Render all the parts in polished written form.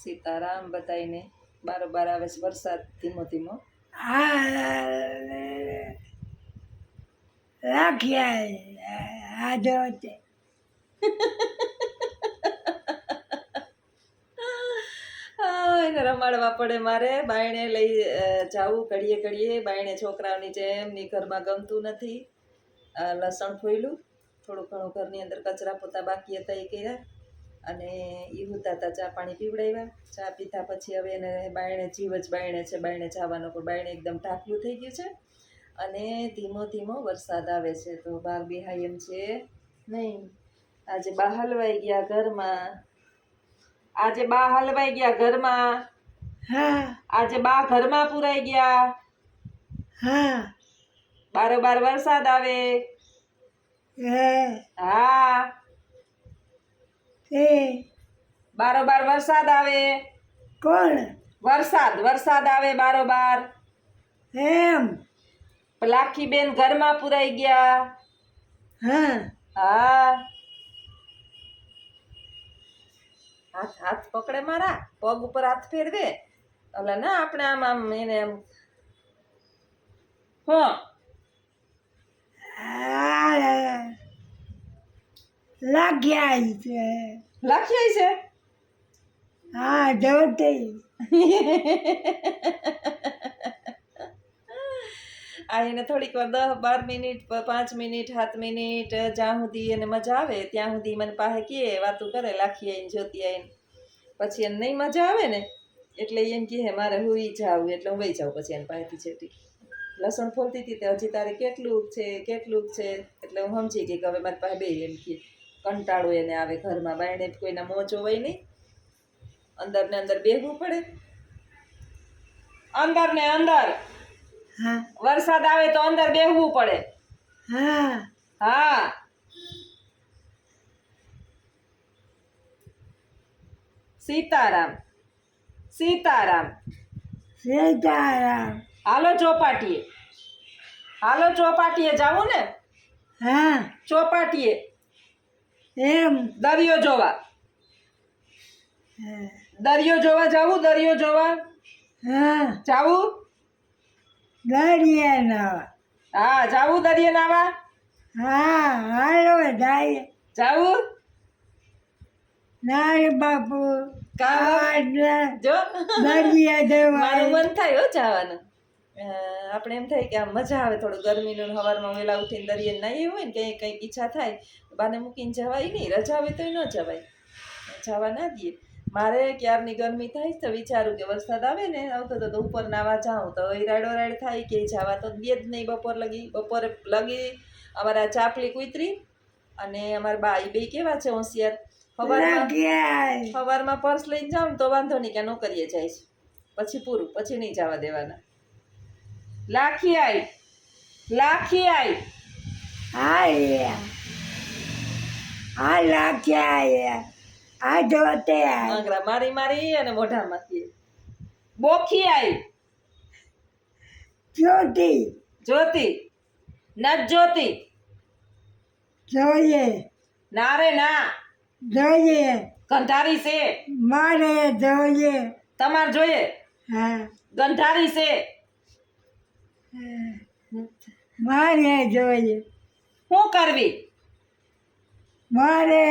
સીતારામ બધાઈને બારોબાર આવે છે વરસાદ ધીમો ધીમો. એને રમાડવા પડે મારે. બાયણે લઈ જાવું ઘડીએ ઘડીએ. બાયણે છોકરાઓની જેમ ની ઘરમાં ગમતું નથી. લસણ ફોયલું, થોડું ઘણું ઘરની અંદર કચરા પોતા બાકી હતા એ કર્યા અને એ ઉતાતા ચા પાણી પીવડાવ્યા. ચા પીધા પછી હવે એને બાયણે જીવ જ બાયણે છે, બાયણે જવાનો પણ બાયણે એકદમ ઢાંકલું થઈ ગયું છે અને ધીમો ધીમો વરસાદ આવે છે. તો બહાર બેહાય એમ છે નહીં. આજે બા હલવાઈ ગયા ઘરમાં. આજે બા હલવાઈ ગયા ઘરમાં. આજે બા ઘરમાં પુરાઈ ગયા. બારોબાર વરસાદ આવે. હા, બારોબાર વરસાદ આવે. કોણ? વરસાદ વરસાદ આવે બારોબાર. એમ? લાખી બેન ઘરમાં પુરાઈ ગયા. હા. હાથ હાથ પકડે મારા, પગ ઉપર હાથ ફેરવે. ઓલા ના આપણે આમ આમ એને એમ. લાગ્યા છે. લાખી છે. હા, જોતી. આ એને થોડીક વાર 10-12 મિનિટ 5 મિનિટ 7 મિનિટ જ્યાં સુધી એને મજા આવે ત્યાં સુધી મને પાસે કહે, વાતું કરે. લાખી આવીને જોતી આવીને પછી એને નહીં મજા આવે ને એટલે એમ કહે મારે હુઈ જાવ, એટલે હું વહી જાઉં પછી એને પાસેથી છેટી. લસણ ફોલતી હતી તે હજી તારે કેટલું છે એટલે હું સમજી ગઈ કે હવે મારી પાસે બે. એમ કે કંટાળો એને આવે ઘરમાં. બાયણે કોઈના મોં જોવાય નહીં, અંદર ને અંદર બેહવું પડે. અંદર ને અંદર વરસાદ આવે તો અંદર બેહવું પડે. હા. સીતારામ સીતારામ સીતારામ. હાલો ચોપાટીએ. હાલો ચોપાટીએ જાવું ને? હા. ચોપાટીએ એમ? દરિયો જોવા. દરિયો જોવા જાવું? દરિયો જોવા જાવું? દરિયા નાવા. હા જાવું દરિયે નાવા? હા, હાલો જાય. જાવું? નારે બાપુ. જો દરિયા જવા મારું મન થાય હો જવાનું. આપણે એમ થાય કે આમ મજા આવે થોડું ગરમીનું. સવારમાં વહેલા ઉઠીને દરિયે નાહીએ હોય ને કંઈક ઈચ્છા થાય બાને મૂકીને જવાય નહીં. રજા હોય તો ન જવાય, જવા ના દઈએ. મારે ક્યારની ગરમી થાય તો વિચારું કે વરસાદ આવે ને આવતો તો ઉપર નાવા જાઉં તો રાડો રાડ થાય કે જવા તો દે જ નહીં. બપોરે લગી અમારા ચાપલી કૂતરી અને અમારા બા એ બે કેવા છે હોશિયાર. સવારમાં પર્સ લઈને જાવ ને તો વાંધો નહીં કે નોકરીએ જાય છે, પછી પૂરું, પછી નહીં જવા દેવાના. લાખી આઈ. લાખી આઈ. આ લાગ્યા. આ જોતે આંગળા મારી મારી અને મોઢામાંથી. બોખી આઈ. જોતી. જોતી નત જોતી. જોઈએ. ના રે ના. જોઈએ. ગંધારી છે. મારે જોઈએ. તમારે જોઈએ? હા. ગંધારી છે. મારે જોઈએ. શું કરવી? મારે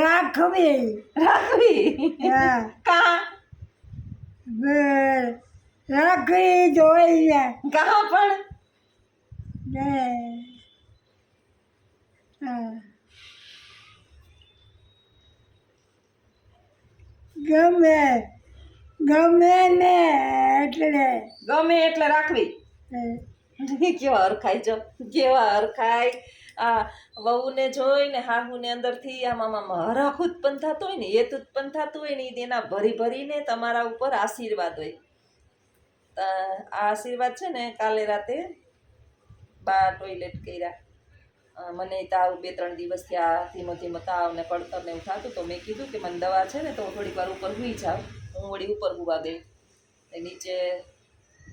રાખવી. રાખવી? કા રાખવી જોઈએ. કા પણ ગમે ગમે ને એટલે ગમે એટલે રાખવી. કેવા હરખાય જો, કેવા હરખાય. આ વહુને જોઈને હાહુને અંદરથી આમ હરખ ઉત્પન્ન થતો હોય ને, હેત ઉત્પન્ન થતું હોય ને એ તેના ભરી ભરીને તમારા ઉપર આશીર્વાદ હોય. આ આશીર્વાદ છે ને કાલે રાતે બા ટોયલેટ કર્યા. મને તાવ 2-3 દિવસથી આ ધીમો ધીમો તાવ ને કળતર ને એવું થતું તો મેં કીધું કે મને દવા છે ને તો થોડીક વાર ઉપર સૂઈ જાઉં. હું વળી ઉપર સુવા ગઈ. નીચે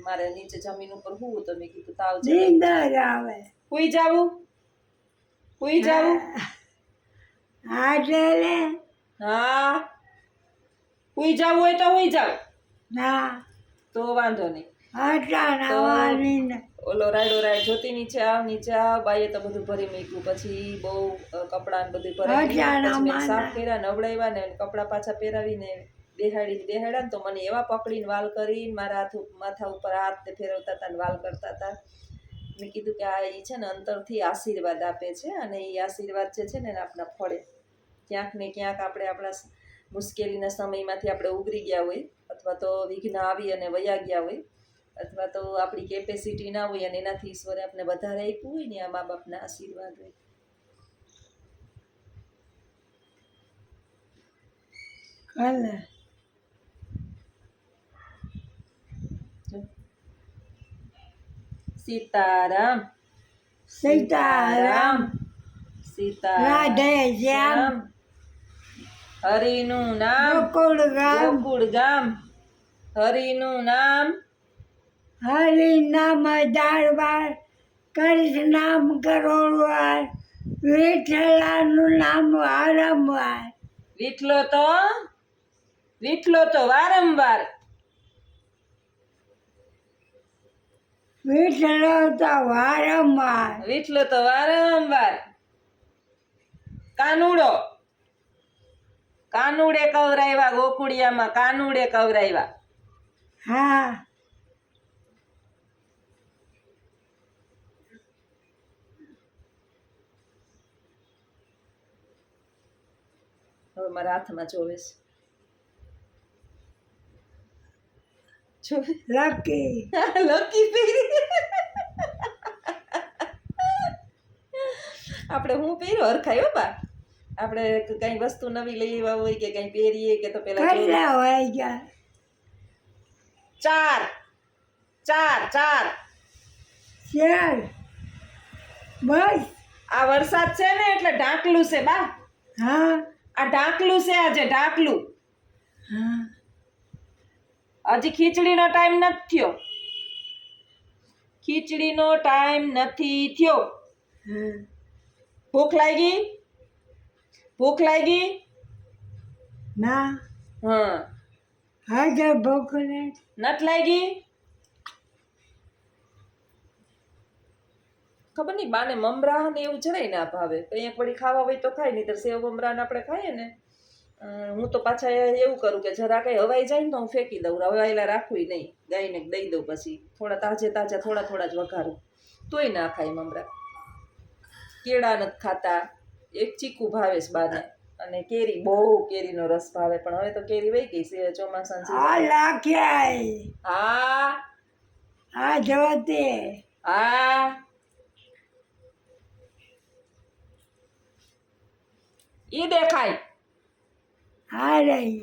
મારે નીચે જમીન ઉપર સૂવું તો મેં કીધું તાવ છે આવે સુઈ જાવું. સુઈ જાવું. આજે હા હુઈ જાવ હોય તો હુઈ જાવ, ના તો વાંધો નહીં. આટલા તો નાવાની ને ઓલો રાઈડ જ્યોતિ નીચે આવ બાઈએ તો બધું ભરી મૂક્યું. પછી બહુ કપડાં ને બધું ભરાઈ ગયું. અચ્છા, પછી મેં ના, સાફ ના. કર્યા, નવડાવ્યા ને કપડાં પાછા પહેરાવીને બેહાડ્યા ને તો મને એવા પકડીને વાલ કરીને મારા માથા ઉપર હાથ ને ફેરવતા હતા ને વાલ કરતા હતા. મેં કીધું કે આ એ છે ને અંતરથી આશીર્વાદ આપે છે અને એ આશીર્વાદ જે છે ને આપણા ફળે. ક્યાંક ને ક્યાંક આપણે આપણા મુશ્કેલીના સમયમાંથી આપણે ઉગરી ગયા હોય, અથવા તો વિઘ્ન આવી અને વયા ગયા હોય, અથવા તો આપણી કેપેસિટી ના હોય અને એનાથી ઈશ્વરે આપણે વધારે આપ્યું હોય ને, આ મા બાપના આશીર્વાદ હોય. કલે સીતારામ સીતારામ સીતારામ રાધે શ્યામ હરિનું નામ ગોકુળ ગામ ગોકુળ ગામ, હરિનું નામ હરિ નામ દારવાર, કૃષ્ણ નામ કરોડવાર, વિઠ્ઠલાનું નામ વારંવાર. વિઠલો તો વારંવાર, વિઠ્ઠલો તો વારંવાર. વિઠલો તો વારંવાર. કાનુડે કવરાવ્યા ગોકુળિયામાં, કાનુડે કવરાવ્યા. હા હવે મારા હાથમાં જોવે છે. લકી લકી પહેરી. આપણે હું પહેર્યો હરખાયો બા. આપણે કઈ વસ્તુ નવી લઈ આવ્યા હોય કે કઈ પહેરીએ કે તો પેલા કેટલા હોય ગયા? 4 ચાર બસ. આ વરસાદ છે ને એટલે ઢાંકલું છે બા. હા આ ઢાંકલું છે, આજે ઢાંકલું. હા હજી ખીચડીનો ટાઈમ નથી થયો. ખીચડીનો ટાઈમ નથી થયો. હા ભૂખ લાગી? ભૂખ લાગી? ના હા. હાજર ભૂખ નથી. નથ લાગી? ખબર નહીં બાને મમરા ને એવું જરાય ના ભાવે. કંઈક વળી ખાવા હોય તો ખાય, નહીં તો સેવ મમરા ને આપણે ખાઈએ ને. હું તો પાછા એવું કરું કે જરા કઈ હવાઈ જાય ને તો હું ફેંકી દઉં. હવાયેલા રાખવું નહીં, ગાયને દઈ દઉં. પછી થોડા તાજા થોડા જ વઘારું, તોય ના ખાય મમરા. કેળા નથી ખાતા. એક ચીકુ ભાવે છે બાને, અને કેરી, બહુ કેરીનો રસ ભાવે. પણ હવે તો કેરી વહી ગઈ છે, ચોમાસાની આ season. લાખ્યા હા આ જોતે હા ઈ દેખાય. આ રહી.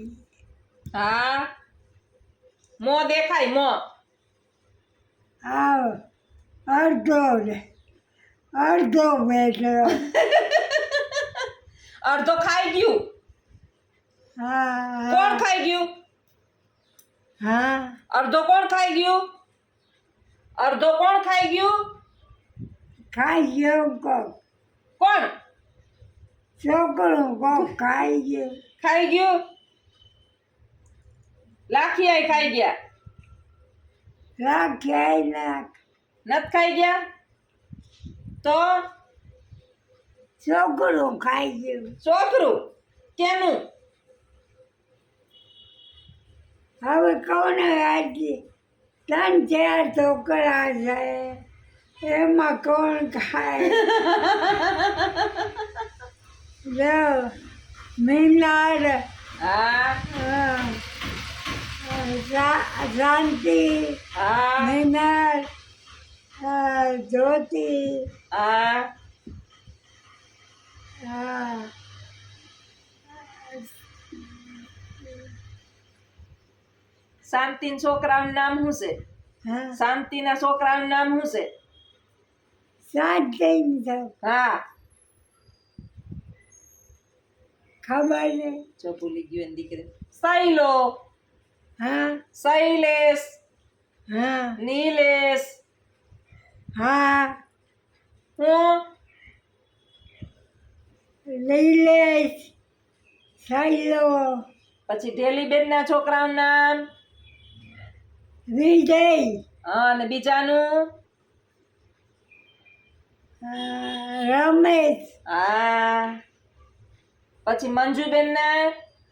હા મો દેખાય, મો. આવ અડધો બેઠો. અડધો ખાઈ ગયું. હા કોણ ખાઈ ગયું? હા અડધો કોણ ખાઈ ગયું? અડધો કોણ ખાઈ ગયું? ખાઈ ગયો કોક કોણ છોકરું કોક ખાઈ ગયું. ખાઈ ગયું? લાખિયાય ખાઈ ગયા. રાખ્યા નાખ નથ ખાઈ ગયા તો છોકરું ખાઈ ગયું. છોકરું કેનું? હવે કોને આજે 3-4 છોકરા છે, એમાં કોણ ખાય? જો મીનાર, હા શાંતિ, હા મીનાર, જ્યોતિ, હા શાંતિના છોકરાનું નામ શું છે? શાંતિના છોકરાનું નામ શું છે? શાંતિ હા ખબર નહીં. જો ભૂલી ગયું એની દીકરી. સૈલો, હા શૈલેષ, હા નીલેશ, હા હું નીલેશ, સાયલો પછી ઢેલીબેનના છોકરાનું નામ વિજય હા અને બીજાનું રમેશ હા પછી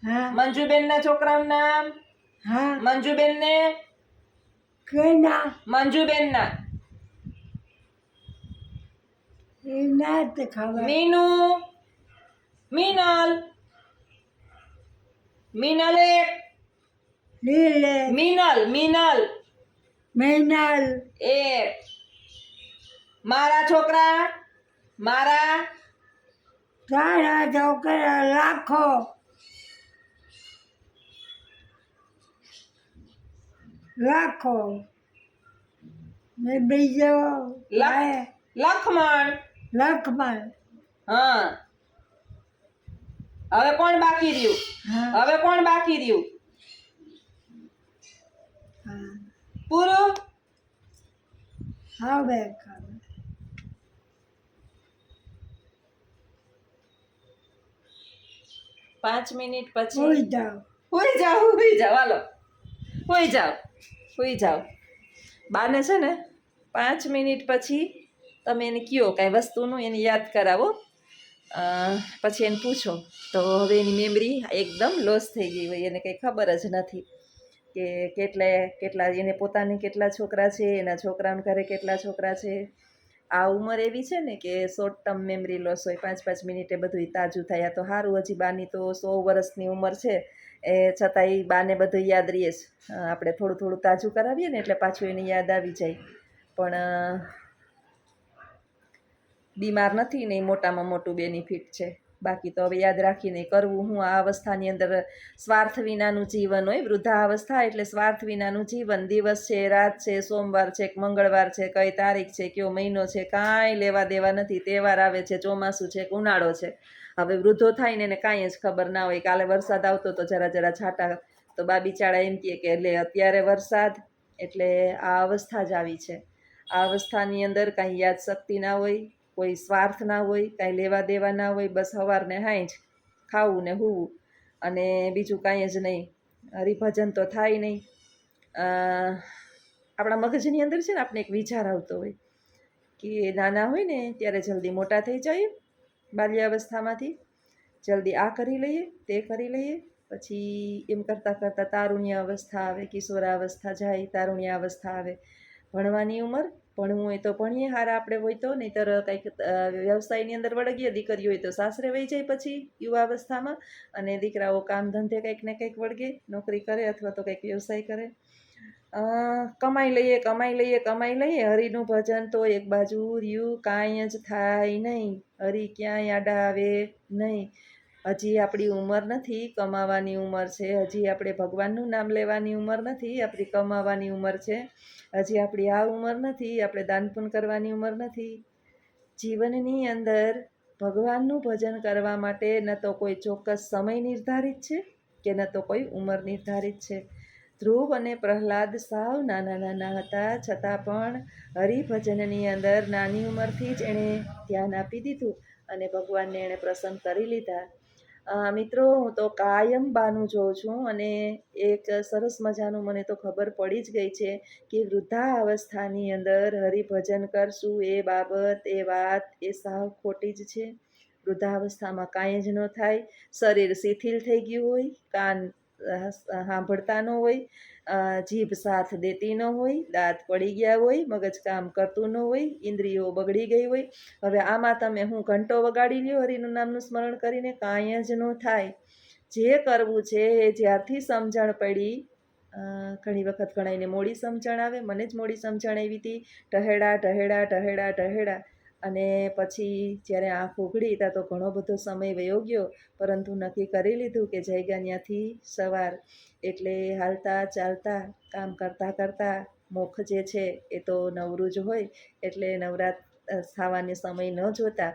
હા મંજુબેનના છોકરાનું નામ હા મંજુબેનને કેના મંજુબેનના એ ના તો ખબર મીનુ મિનલ મિનલ એક લીલે મિનલ મિનલ મેનલ એક મારા છોકરા મારા તારા છોકરા લાખો લાખો ને બીજો લખમણ લખમણ હા હવે કોણ બાકી રહ્યું હા હવે કોણ બાકી રહ્યું હા પૂરું હવે ખબર 5 મિનિટ પછી હોઈ જાઓ હુઈ જાઓ હાલો હુઈ જાઓ બાને છે ને 5 મિનિટ પછી તમે એને કયો કાંઈ વસ્તુનું એને યાદ કરાવો પછી એને પૂછો તો હવે એની મેમરી એકદમ લોસ થઈ ગઈ હોય એને કંઈ ખબર જ નથી કે કેટલા એને પોતાને કેટલા છોકરા છે એના છોકરાના ઘરે કેટલા છોકરા છે આ ઉંમર એવી છે ને કે શોર્ટ ટર્મ મેમરી લોસ હોય 5-5 મિનિટે બધું તાજું થાય આ તો સારું હજી બાની તો 100 વર્ષની ઉંમર છે એ છતાંય બાને બધું યાદ રહીએ છે આપણે થોડું થોડું તાજું કરાવીએ ને એટલે પાછું એને યાદ આવી જાય પણ બીમાર નથી ને એ મોટામાં મોટું બેનિફિટ છે બાકી તો હવે યાદ રાખીને કરવું હું આ અવસ્થાની અંદર સ્વાર્થ વિનાનું જીવન હોય વૃદ્ધાવસ્થા એટલે સ્વાર્થ વિનાનું જીવન દિવસ છે રાત છે સોમવાર છે મંગળવાર છે કઈ તારીખ છે કયો મહિનો છે કાંઈ લેવા દેવા નથી તહેવાર આવે છે ચોમાસું છે ઉનાળો છે હવે વૃદ્ધો થાય ને એને કાંઈ જ ખબર ના હોય કાલે વરસાદ આવતો તો જરા જરા છાંટા તો બા બિચારા એમ કહે કે એટલે અત્યારે વરસાદ એટલે આ અવસ્થા જ આવી છે આ અવસ્થાની અંદર કાંઈ યાદશક્તિ ના હોય કોઈ સ્વાર્થ ના હોય કાંઈ લેવા દેવા ના હોય બસ સવારને હાંજ ખાવું ને હોવું અને બીજું કાંઈ જ નહીં હરિભજન તો થાય નહીં આપણા મગજની અંદર છે ને આપણે એક વિચાર આવતો હોય કે નાના હોય ને ત્યારે જલ્દી મોટા થઈ જાય બાલ્યાવસ્થામાંથી જલ્દી આ કરી લઈએ તે કરી લઈએ પછી એમ કરતાં કરતાં તારુણ્ય અવસ્થા આવે કિશોરાવસ્થા જાય તારુણ્ય અવસ્થા આવે ભણવાની ઉંમર ભણવું હોય તો ભણીએ હારા આપણે હોય તો નહીંતર કંઈક વ્યવસાયની અંદર વળગીએ દીકરીઓ હોય તો સાસરે વહી જાય પછી યુવાવસ્થામાં અને દીકરાઓ કામ ધંધે કંઈક ને કંઈક વળગે નોકરી કરે અથવા તો કંઈક વ્યવસાય કરે કમાઈ લઈએ હરિનું ભજન તો એક બાજુ રહ્યું કાંઈ જ થાય નહીં હરિ ક્યાંય આડા આવે નહીં હજી આપણી ઉંમર નથી કમાવાની ઉંમર છે હજી આપણે ભગવાનનું નામ લેવાની ઉંમર નથી આપણી કમાવાની ઉંમર છે હજી આપણી આ ઉંમર નથી આપણે દાન પુણ્ય કરવાની ઉંમર નથી જીવનની અંદર ભગવાનનું ભજન કરવા માટે ન તો કોઈ ચોક્કસ સમય નિર્ધારિત છે કે ન તો કોઈ ઉંમર નિર્ધારિત છે ધ્રુવ અને પ્રહલાદ સાવ નાના નાના હતા છતાં પણ હરિભજનની અંદર નાની ઉંમરથી જ એણે ધ્યાન આપી દીધું અને ભગવાનને એણે પ્રસન્ન કરી લીધા મિત્રો હું તો કાયમ બાનું જોઉં છું અને એક સરસ મજાનું મને તો ખબર પડી જ ગઈ છે કે વૃદ્ધાવસ્થાની અંદર હરિભજન કરશું એ બાબત એ વાત એ સાવ ખોટી જ છે વૃદ્ધાવસ્થામાં કાંઈ જ ન થાય શરીર શિથિલ થઈ ગયું હોય કાન સાંભળતા ન હોય જીભ સાથ દેતી ન હોય દાંત પડી ગયા હોય મગજ કામ કરતું ન હોય ઇન્દ્રિયો બગડી ગઈ હોય હવે આમાં તમે હું ઘંટો વગાડી લ્યો હરિનું નામનું સ્મરણ કરીને કાંઈ જ ન થાય જે કરવું છે એ જ્યારથી સમજણ પડી ઘણી વખત ઘણાઈને મોડી સમજણ આવે મને જ મોડી સમજણ આવી હતી ઢહેડા અને પછી જ્યારે આંખ ઉઘડી ત્યાં તો ઘણો બધો સમય વયો ગયો પરંતુ નક્કી કરી લીધું કે જઈગા ત્યાંથી સવાર એટલે હાલતા ચાલતા કામ કરતાં કરતાં મોખ જે છે એ તો નવરું જ હોય એટલે નવરાત થવાને સમય ન જોતા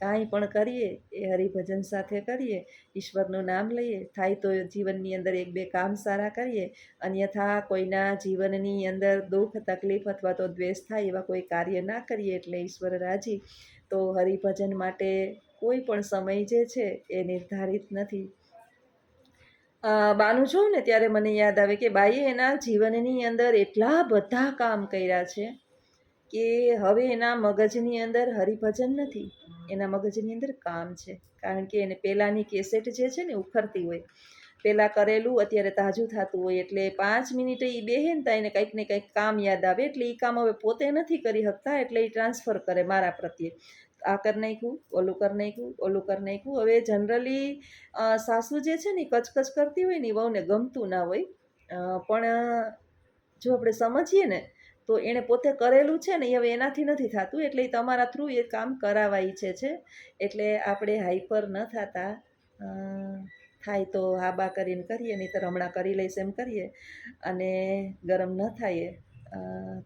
કાંઈ પણ કરીએ એ હરિભજન સાથે કરીએ ઈશ્વરનું નામ લઈએ થાય તો જીવનની અંદર એક બે કામ સારા કરીએ અન્યથા કોઈના જીવનની અંદર દુઃખ તકલીફ અથવા તો દ્વેષ થાય એવા કોઈ કાર્ય ના કરીએ એટલે ઈશ્વર રાજી તો હરિભજન માટે કોઈ પણ સમય જે છે એ નિર્ધારિત નથી બાનું જોઉં ને ત્યારે મને યાદ આવે કે બાઈએ એના જીવનની અંદર એટલા બધા કામ કર્યા છે કે હવે એના મગજની અંદર હરિભજન નથી, એના મગજની અંદર કામ છે. કારણ કે એને પહેલાંની કેસેટ જે છે ને ઉખરતી હોય, પહેલાં કરેલું અત્યારે તાજું થતું હોય, એટલે 5 મિનિટે એ બેહે ને ત્યાં એને કંઈક ને કંઈક કામ યાદ આવે, એટલે એ કામ હવે પોતે નથી કરી શકતા, એટલે એ ટ્રાન્સફર કરે મારા પ્રત્યે. આ કરી નાખ્યું, ઓલું કરી નાખ્યું, ઓલું કરી નાખ્યું. હવે જનરલી સાસુ જે છે ને એ કચકચ કરતી હોય ને એ વહુને ગમતું ના હોય, પણ જો આપણે સમજીએ ને તો એણે પોતે કરેલું છે ને એ હવે એનાથી નથી થતું, એટલે એ તમારા થ્રુ એ કામ કરાવવા ઈચ્છે છે. એટલે આપણે હાઈપર ન થતા, થાય તો હા બા કરીને કરીએ, નહીં તો હમણાં કરી લઈશ એમ કરીએ, અને ગરમ ન થાય.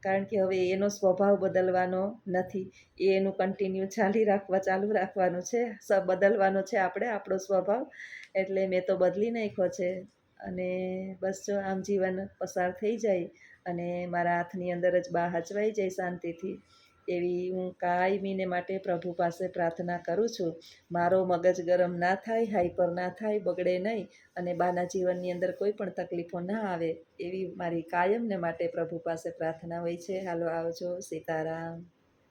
કારણ કે હવે એનો સ્વભાવ બદલવાનો નથી, એનું કન્ટિન્યુ ચાલુ રાખવાનું છે, બદલવાનો છે આપણે આપણો સ્વભાવ. એટલે મેં તો બદલી નાખ્યો છે, અને બસ જો આમ જીવન પસાર થઈ જાય અને મારા હાથની અંદર જ બા હચવાઈ જાય શાંતિથી, એવી હું કાયમીને માટે પ્રભુ પાસે પ્રાર્થના કરું છું. મારો મગજ ગરમ ના થાય, હાઈપર ના થાય, બગડે નહીં, અને બાના જીવનની અંદર કોઈ પણ તકલીફો ના આવે, એવી મારી કાયમને માટે પ્રભુ પાસે પ્રાર્થના હોય છે. હાલો આવજો, સીતારામ.